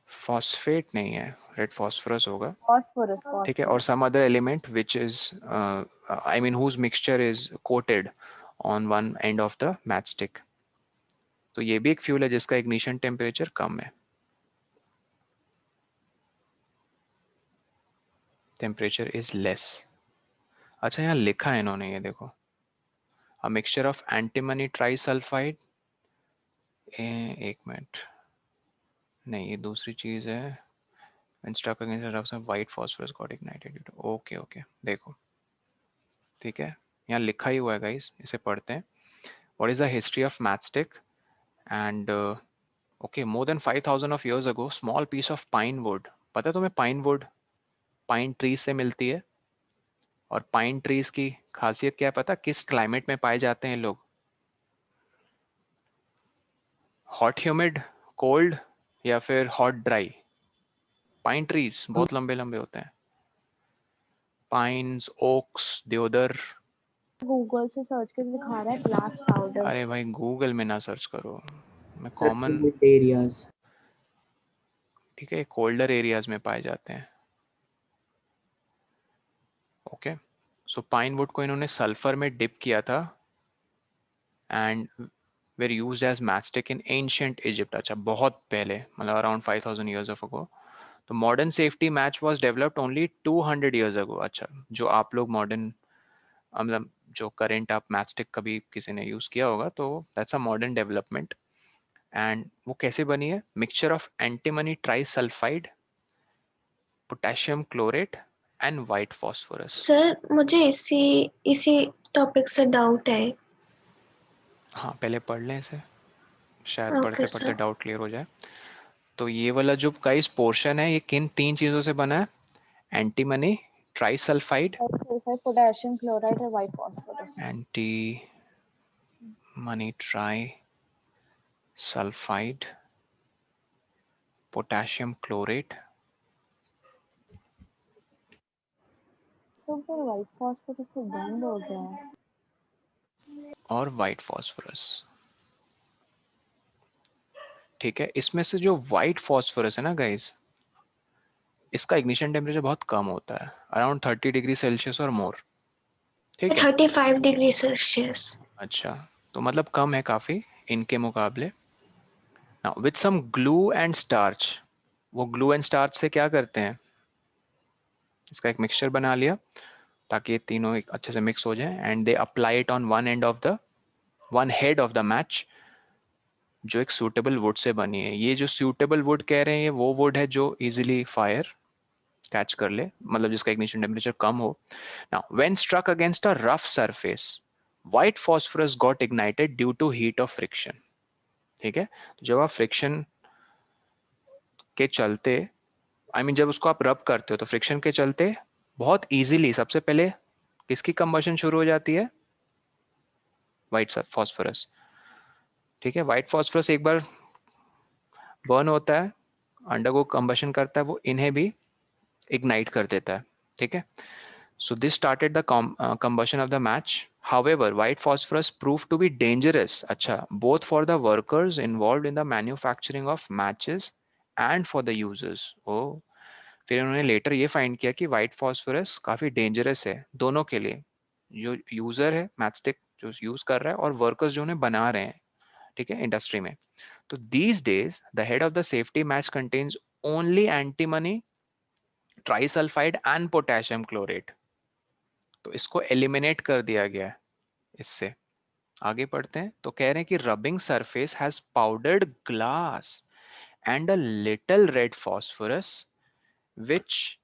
Phosphate नहीं है, red phosphorus होगा, phosphorus ठीक है. और some other element which is, I mean, whose mixture is coated on one end of the matchstick. तो ये भी एक फ्यूल है जिसका इग्निशन टेम्परेचर कम है, टेम्परेचर इज लेस. अच्छा, यहाँ लिखा है इन्होंने, ये देखो, a mixture of antimony trisulfide. एक मिनट, नहीं ये दूसरी चीज है. When struck against a rough surface, white phosphorus got ignited. Okay okay, देखो, ठीक है, यहाँ लिखा ही हुआ है गाइस, इसे पढ़ते हैं. What is the history of matchstick? And okay, more than 5,000 of years ago, small piece of pine wood. पता है तुम्हें पाइन वुड पाइन ट्री से मिलती है? और पाइन ट्रीज की खासियत क्या है पता? किस क्लाइमेट में पाए जाते हैं लोग? हॉट ह्यूमिड, कोल्ड, या फिर हॉट ड्राई? पाइन ट्रीज बहुत लंबे लंबे होते हैं, पाइन्स, ओक्स, देवदार. गूगल से सर्च करके दिखा रहा है ग्लास पाउडर। अरे भाई, गूगल में ना सर्च करो, मैं Sir, कॉमन, humid areas. ठीक है, कोल्डर एरियाज में पाए जाते हैं. ओके, सो पाइन वुड को इन्होंने सल्फर में डिप किया था and were used as matchstick in ancient Egypt. अच्छा, बहुत पहले, मतलब अराउंड 5,000 years ago. तो modern safety match was developed only 200 years ago. अच्छा, जो आप लोग मॉडर्न, मतलब जो करंट आप मैचस्टिक कभी किसी ने यूज किया होगा, तो that's a modern development. And वो कैसे बनी है? Mixture of antimony trisulphide, potassium chlorate and white phosphorus. Sir मुझे इसी इसी टॉपिक से डाउट है। हाँ, पहले पढ़ लें इसे, शायद ओके पढ़ते पढ़ते सर। डाउट क्लियर हो जाए. तो ये वाला जो गाइस पोर्शन है, ये किन 3 चीजों से बना है? Antimony trisulphide, sulphur, potassium chloride और white phosphorus. Antimony trisulphide, potassium chlorate तो फिर व्हाइट फॉस्फोरस तो बंद हो गया है। और व्हाइट फॉस्फोरस, ठीक है. इसमें से जो व्हाइट फॉस्फोरस है ना गाइस, इसका इग्निशन टेम्परेचर बहुत कम होता है, अराउंड 30 डिग्री सेल्सियस और मोर, ठीक है. 35 डिग्री सेल्सियस। अच्छा, तो मतलब कम है काफी इनके मुकाबले. Now with some glue and starch, वो ग्लू एंड स्टार्च से क्या करते हैं? इसका एक मिक्सचर बना लिया ताकि ये तीनों एक अच्छे से मिक्स हो जाए, and they apply it on one head of the match, जो एक सूटेबल वुड से बनी है. ये जो सूटेबल वुड कह रहे हैं, ये वो वुड है जो इजीली फायर कैच कर ले, मतलब जिसका इग्निशन टेम्परेचर कम हो. Now when struck against a rough surface, white phosphorus got ignited due to heat of friction. ठीक है, तो जब आप फ्रिक्शन के चलते, जब उसको आप रब करते हो, तो फ्रिक्शन के चलते बहुत इजीली सबसे पहले किसकी कंबशन शुरू हो जाती है? White phosphorus. ठीक है, व्हाइट फॉस्फोरस एक बार बर्न होता है, अंडरगो कंबशन करता है, वो इन्हें भी इग्नाइट कर देता है। ठीक है, so this started the combustion of the match. However, white phosphorus proved to be dangerous, अच्छा, both for the workers involved in the manufacturing of matches and for the users. oh, फिर उन्होंने letter ये find किया कि white phosphorus काफी dangerous है दोनों के लिए, जो यूजर है मैच स्टिक जो यूज कर रहा है और वर्कर्स जो उन्हें बना रहे हैं, ठीक है, इंडस्ट्री में। तो these days the head of the safety match contains only antimony trisulfide and potassium chlorate. तो इसको एलिमिनेट कर दिया गया है इससे। आगे पढ़ते हैं तो कह रहे हैं कि rubbing surface has powdered glass and a little red phosphorus which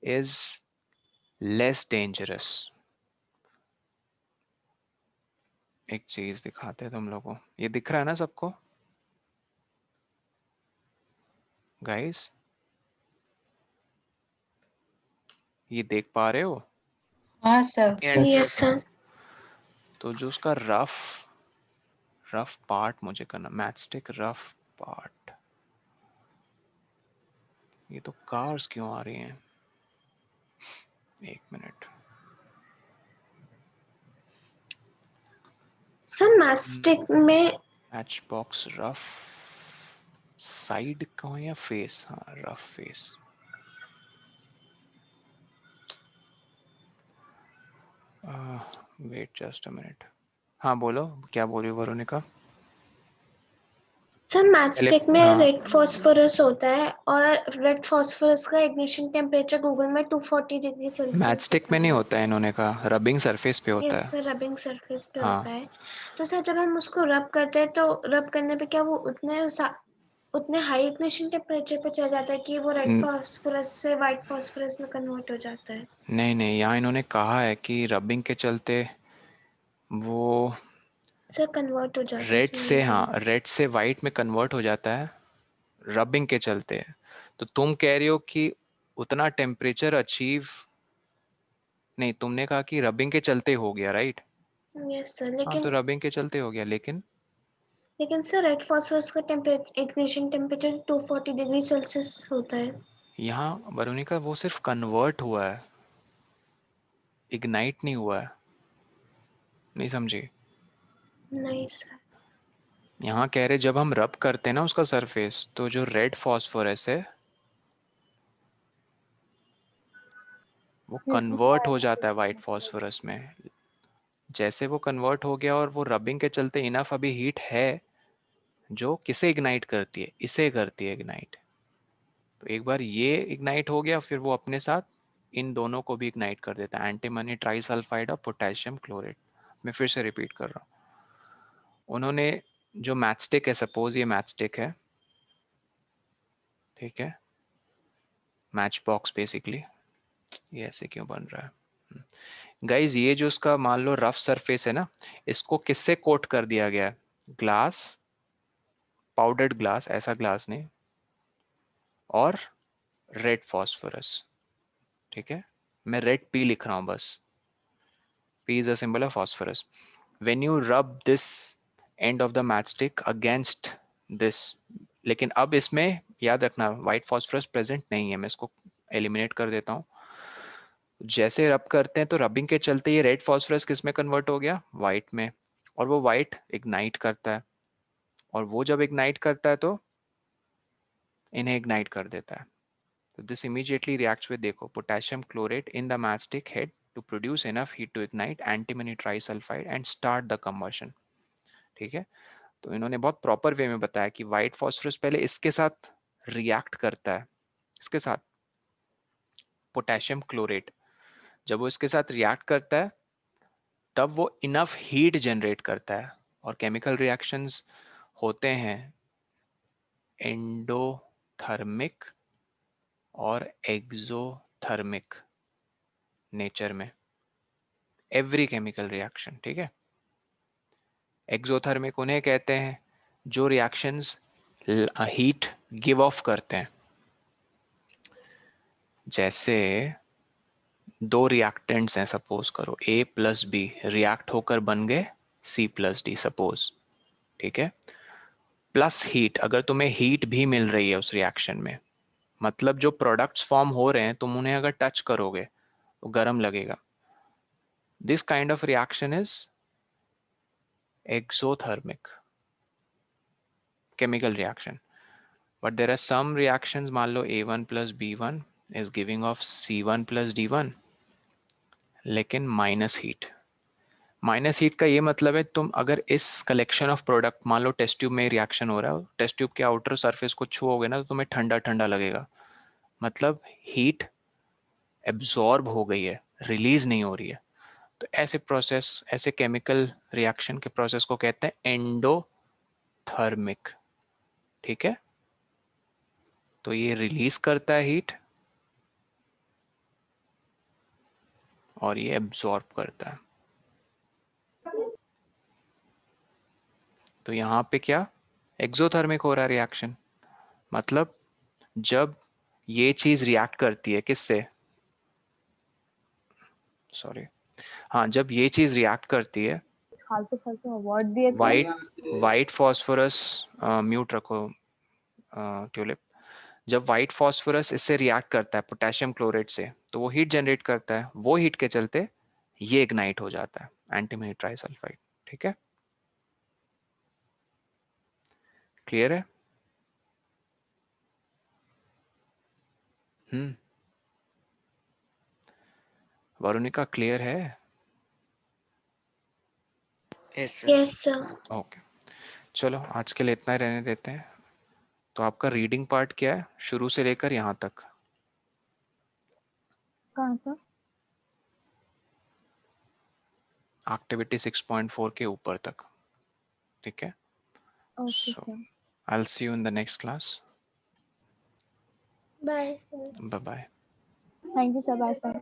is less dangerous. एक चीज दिखाते हैं तुम लोगों को, ये दिख रहा है ना सबको गाइस? ये देख पा रहे हो? हाँ सर। Yes sir. तो जो उसका रफ पार्ट मुझे करना, मैचस्टिक रफ पार्ट। ये तो कार्स क्यों आ रही हैं? एक मिनट। सर मैच स्टिक में मैच बॉक्स रफ साइड का या फेस? हाँ, rough face. Wait just a minute. हाँ बोलो, क्या बोल रही हो वरुणिका? सर मैच पहले स्टिक में हाँ, रेड फास्फोरस होता है और रेड फास्फोरस का इग्निशन टेम्परेचर गूगल में 240 डिग्री मैच सेल्सियस स्टिक में दिखा नहीं रहा है। होता है, इन्होंने कहा रबिंग सरफेस पे होता यस है। सर, रबिंग सरफेस पे हाँ, होता है। तो सर जब हम उसको रब करते हैं तो रब करने पे क्या वो उतने हाई इग्निशन टेम्परेचर पे चल जाता है कि वो रेड फास्फोरस से व्हाइट फास्फोरस में कन्वर्ट हो जाता है? नहीं नहीं, यहाँ इन्होंने कहा है कि रबिंग के चलते वो सर कन्वर्ट हो जाता है रेड उसमें से, हाँ, मीडियम। रेड से वाइट में कन्वर्ट हो जाता है रबिंग के चलते। तो तुम कह रही हो कि उतना टेम्परेचर अचीव नहीं, तुमने कहा कि रबिंग के चलते हो गया, राइट? यस सर, हाँ, तो रबिंग के चलते हो गया, लेकिन सर रेड फास्फोरस का इग्निशन टेम्परेचर 240 डिग्री सेल्सियस होता है। यहाँ वरुणिका वो सिर्फ कन्वर्ट हुआ है, इग्नाइट नहीं हुआ है। नहीं समझी? नहीं सर। यहाँ कह रहे जब हम रब करते हैं ना उसका सरफेस, तो जो रेड फॉस्फोरस है वो कन्वर्ट हो जाता है वाइट फॉस्फोरस में। जैसे वो कन्वर्ट हो गया और वो रबिंग के चलते इनफ अभी हीट है जो किसे इग्नाइट करती है, इसे करती है इग्नाइट। तो एक बार ये इग्नाइट हो गया, फिर वो अपने साथ इन दोनों को भी इग्नाइट कर देता है, एंटीमनी ट्राइसल्फाइड और पोटेशियम क्लोरेट। मैं फिर से रिपीट कर रहा हूँ। उन्होंने जो मैचस्टिक है, सपोज ये मैचस्टिक है, ठीक है, मैच बॉक्स बेसिकली, ये ऐसे क्यों बन रहा है गाइज? ये जो उसका मान लो रफ सरफेस है ना, इसको किससे कोट कर दिया गया है? ग्लास, पाउडर्ड ग्लास, ऐसा ग्लास नहीं, और रेड फॉस्फोरस। ठीक है, मैं रेड पी लिख रहा हूं बस। P is a symbol of phosphorus. When you rub this end of the matchstick against this, लेकिन अब इसमें याद रखना व्हाइट फॉस्फोरस प्रेजेंट नहीं है, मैं इसको एलिमिनेट कर देता हूं। जैसे रब करते हैं तो रबिंग के चलते ये रेड फॉस्फोरस किस में कन्वर्ट हो गया? व्हाइट में। और वो व्हाइट इग्नाइट करता है, और वो जब इग्नाइट करता है तो इन्हें इग्नाइट कर देता है। तो this immediately reacts with, देखो, potassium chlorate in the matchstick head to produce enough heat to ignite antimony trisulfide and start the combustion. ठीक है, तो इन्होंने बहुत प्रॉपर वे में बताया कि व्हाइट फॉस्फोरस पहले इसके साथ रिएक्ट करता है, इसके साथ पोटेशियम क्लोरेट। जब वो इसके साथ रिएक्ट करता है तब वो इनफ हीट जनरेट करता है, और केमिकल रिएक्शंस होते हैं एंडोथर्मिक और एक्सोथर्मिक नेचर में, एवरी केमिकल रिएक्शन। ठीक है, एक्सोथर्मिक उन्हें कहते हैं जो रिएक्शंस हीट गिव ऑफ करते हैं, जैसे दो रिएक्टेंट्स हैं सपोज करो, A प्लस बी रिएक्ट होकर बन गए C प्लस डी सपोज, ठीक है। प्लस हीट, अगर तुम्हें हीट भी मिल रही है उस रिएक्शन में, मतलब जो प्रोडक्ट्स फॉर्म हो रहे हैं तुम उन्हें अगर टच करोगे तो गर्म लगेगा। This kind of reaction is exothermic chemical reaction. But there are some reactions, मान लो A1 plus B1 is giving off C1 plus D1, लेकिन माइनस हीट। माइनस हीट का ये मतलब है तुम अगर इस कलेक्शन ऑफ प्रोडक्ट, मान लो टेस्ट ट्यूब में रिएक्शन हो रहा है, टेस्ट ट्यूब के आउटर सरफेस को छुओगे ना तो तुम्हें ठंडा ठंडा लगेगा, मतलब हीट एब्जॉर्ब हो गई है, रिलीज नहीं हो रही है। तो ऐसे प्रोसेस, ऐसे केमिकल रिएक्शन के प्रोसेस को कहते हैं एंडोथर्मिक, ठीक है। तो ये रिलीज करता है हीट और ये एब्जॉर्ब करता है। तो यहाँ पे क्या एक्सोथर्मिक हो रहा है रिएक्शन, मतलब जब ये चीज रिएक्ट करती है किससे, सॉरी, हाँ, जब ये चीज रिएक्ट करती है, फालतू फालतू अवार्ड दिए थे। वाइट फॉस्फोरस, म्यूट रखो ट्यूलिप, जब वाइट फॉस्फोरस इससे रिएक्ट करता है पोटेशियम क्लोराइड से, तो वो हीट जनरेट करता है, वो हीट के चलते ये इग्नाइट हो जाता है, एंटीमनी ट्राइसल्फाइड, ठीक है। क्लियर है? वरुणिका क्लियर है? Yes sir. Yes sir. Okay, चलो आज के लिए इतना ही रहने देते हैं। तो आपका रीडिंग पार्ट क्या है शुरू से लेकर यहाँ तक? कहाँ था? एक्टिविटी 6.4 के ऊपर तक, ठीक है। Okay So sir. I'll see you in the next class. Bye sir. Bye bye. Thank you sir, bye sir.